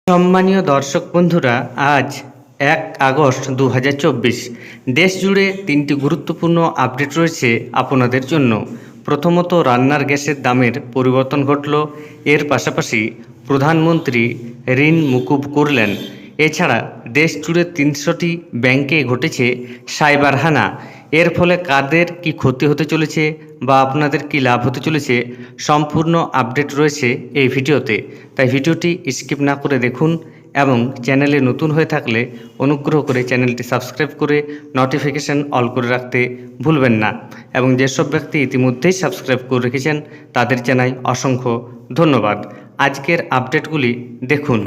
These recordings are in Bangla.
সম্মানীয় দর্শক বন্ধুরা, আজ 1 আগস্ট 2024। দেশ জুড়ে তিনটি গুরুত্বপূর্ণ আপডেট রয়েছে আপনাদের জন্য। প্রথমত, রান্নার গ্যাসের দামের পরিবর্তন ঘটল। এর পাশাপাশি প্রধানমন্ত্রী ঋণ মুকুব করলেন। এছাড়া দেশ জুড়ে 300টি ব্যাংকে ঘটেছে সাইবার হানা। এর ফলে কাদের কি ক্ষতি হতে চলেছে বা আপনাদের কি লাভ হতে চলেছে, সম্পূর্ণ আপডেট রয়েছে এই ভিডিওতে। তাই ভিডিওটি স্কিপ না করে দেখুন এবং চ্যানেলে নতুন হয়ে থাকলে অনুগ্রহ করে চ্যানেলটি সাবস্ক্রাইব করে নোটিফিকেশান অল করে রাখতে ভুলবেন না। এবং যেসব ব্যক্তি ইতিমধ্যেই সাবস্ক্রাইব করে রেখেছেন তাদের জানাই অসংখ্য ধন্যবাদ। আজকের আপডেটগুলি দেখুন।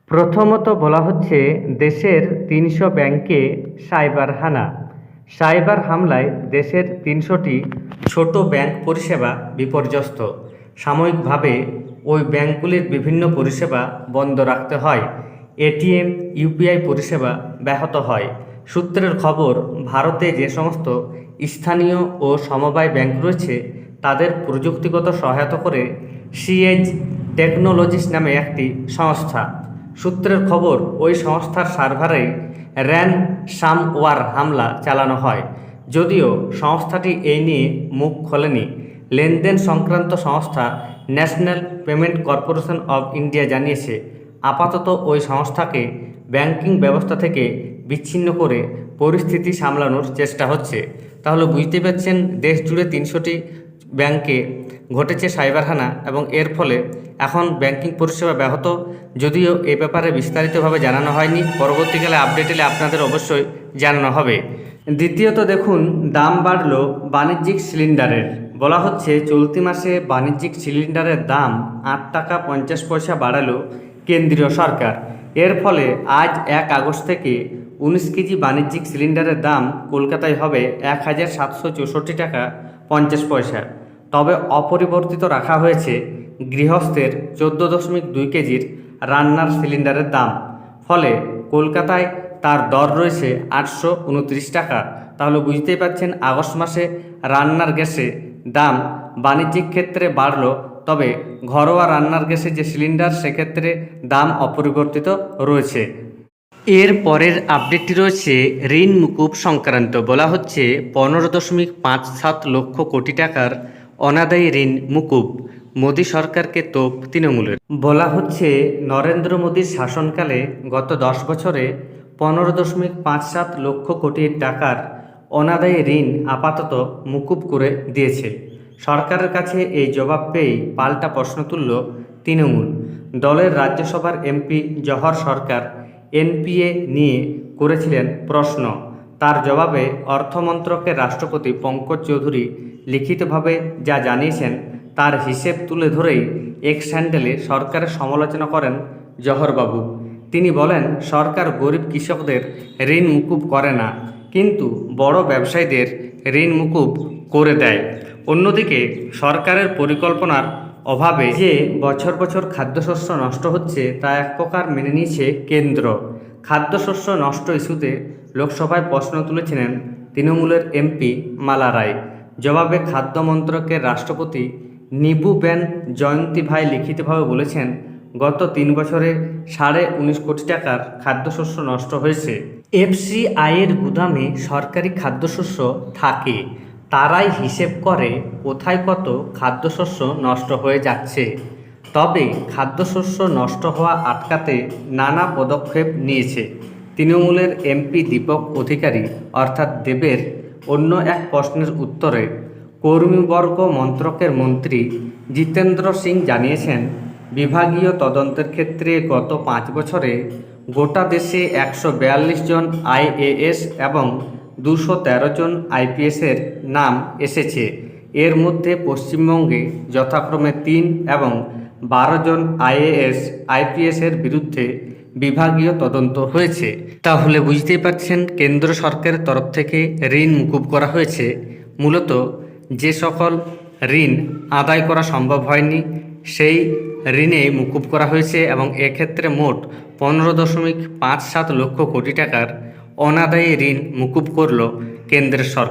প্রথমত বলা হচ্ছে, দেশের 300 ব্যাংকে সাইবার হানা। সাইবার হামলায় দেশের 300টি ছোট ব্যাংক পরিষেবা বিপর্যস্ত। সাময়িকভাবে ওই ব্যাংকগুলির বিভিন্ন পরিষেবা বন্ধ রাখতে হয়। এটিএম, ইউপিআই পরিষেবা ব্যাহত হয়। সূত্রের খবর, ভারতে যে সমস্ত স্থানীয় ও সমবায় ব্যাংক রয়েছে তাদের প্রযুক্তিগত সহায়তা করে সিএজ টেকনোলজিস নামে একটি সংস্থা। সূত্রের খবর, ওই সংস্থার সার্ভারেই র্যানসামওয়্যার হামলা চালানো হয়। যদিও সংস্থাটি এই নিয়ে মুখ খোলেনি। লেনদেন সংক্রান্ত সংস্থা national payment corporation of India জানিয়েছে, আপাতত ওই সংস্থাকে ব্যাংকিং ব্যবস্থা থেকে বিচ্ছিন্ন করে পরিস্থিতি সামলানোর চেষ্টা হচ্ছে। তাহলে বুঝতে পারছেন, দেশ জুড়ে 300টি ব্যাংকে ঘটেছে সাইবার হানা এবং এর ফলে এখন ব্যাংকিং পরিষেবা ব্যাহত। যদিও এ ব্যাপারে বিস্তারিতভাবে জানানো হয়নি, পরবর্তীকালে আপডেট এলে আপনাদের অবশ্যই জানানো হবে। দ্বিতীয়ত দেখুন, দাম বাড়ল বাণিজ্যিক সিলিন্ডারের। বলা হচ্ছে, চলতি মাসে বাণিজ্যিক সিলিন্ডারের দাম 8 টাকা 50 পয়সা বাড়ালো কেন্দ্রীয় সরকার। এর ফলে আজ 1 আগস্ট থেকে 19 কেজি বাণিজ্যিক সিলিন্ডারের দাম কলকাতায় হবে 1764 টাকা 50 পয়সা। তবে অপরিবর্তিত রাখা হয়েছে গৃহস্থের 14.2 কেজির রান্নার সিলিন্ডারের দাম। ফলে কলকাতায় তার দর রয়েছে 829 টাকা। তাহলে বুঝতেই পারছেন, আগস্ট মাসে রান্নার গ্যাসে দাম বাণিজ্যিক ক্ষেত্রে বাড়ল, তবে ঘরোয়া রান্নার গ্যাসের যে সিলিন্ডার সেক্ষেত্রে দাম অপরিবর্তিত রয়েছে। এর পরের আপডেটটি রয়েছে ঋণ মুকুব সংক্রান্ত। বলা হচ্ছে, 15.57 লক্ষ কোটি টাকার অনাদায়ী ঋণ মুকুব। মোদী সরকারকে তোপ তৃণমূলের। বলা হচ্ছে, নরেন্দ্র মোদীর শাসনকালে গত 10 বছরে 15.57 লক্ষ কোটি টাকার অনাদায়ী ঋণ আপাতত মুকুব করে দিয়েছে। সরকারের কাছে এই জবাব পেয়েই পাল্টা প্রশ্ন তুলল তৃণমূল। দলের রাজ্যসভার এমপি জহর সরকার এনপিএ নিয়ে করেছিলেন প্রশ্ন। তার জবাবে অর্থমন্ত্রকের রাষ্ট্রপতি পঙ্কজ চৌধুরী লিখিতভাবে যা জানিয়েছেন তার হিসেব তুলে ধরেই এক্স হ্যান্ডেলে সরকারের সমালোচনা করেন জহরবাবু। তিনি বলেন, সরকার গরিব কৃষকদের ঋণ মুকুব করে না, কিন্তু বড় ব্যবসায়ীদের ঋণ মুকুব করে দেয়। অন্যদিকে সরকারের পরিকল্পনার অভাবে যে বছর বছর খাদ্যশস্য নষ্ট হচ্ছে তা এক প্রকার মেনে নিয়েছে কেন্দ্র। খাদ্যশস্য নষ্ট ইস্যুতে লোকসভায় প্রশ্ন তুলেছিলেন তৃণমূলের এমপি মালা রায়। জবাবে খাদ্য মন্ত্রকের রাষ্ট্রপতি নিবুবেন জয়ন্তী ভাই লিখিতভাবে বলেছেন, গত 3 বছরে 19.5 কোটি টাকার খাদ্যশস্য নষ্ট হয়েছে। এফসিআইয়ের গুদামে সরকারি খাদ্যশস্য থাকে, তারাই হিসেব করে কোথায় কত খাদ্যশস্য নষ্ট হয়ে যাচ্ছে। তবে খাদ্যশস্য নষ্ট হওয়া আটকাতে নানা পদক্ষেপ নিয়েছে। তৃণমূলের এমপি দীপক অধিকারী অর্থাৎ দেবের অন্য এক প্রশ্নের উত্তরে কর্মীবর্গ মন্ত্রকের মন্ত্রী জিতেন্দ্র সিং জানিয়েছেন, বিভাগীয় তদন্তের ক্ষেত্রে গত 5 বছরে গোটা দেশে 142 জন আইএএস এবং 213 জন আইপিএসের নাম এসেছে। এর মধ্যে পশ্চিমবঙ্গে যথাক্রমে 3 এবং 12 জন আইএএস আইপিএসের বিরুদ্ধে বিভাগীয় তদন্ত হয়েছে। তাহলে বুঝতেই পারছেন, কেন্দ্র সরকারের তরফ থেকে ঋণ মুকুব করা হয়েছে। মূলত যে সকল ঋণ আদায় করা সম্ভব হয়নি সেই ঋণে মুকুব করা হয়েছে এবং এক্ষেত্রে মোট 15.57 লক্ষ কোটি টাকার অনাদায়ী ঋণ মুকুব করল কেন্দ্রের সরকার।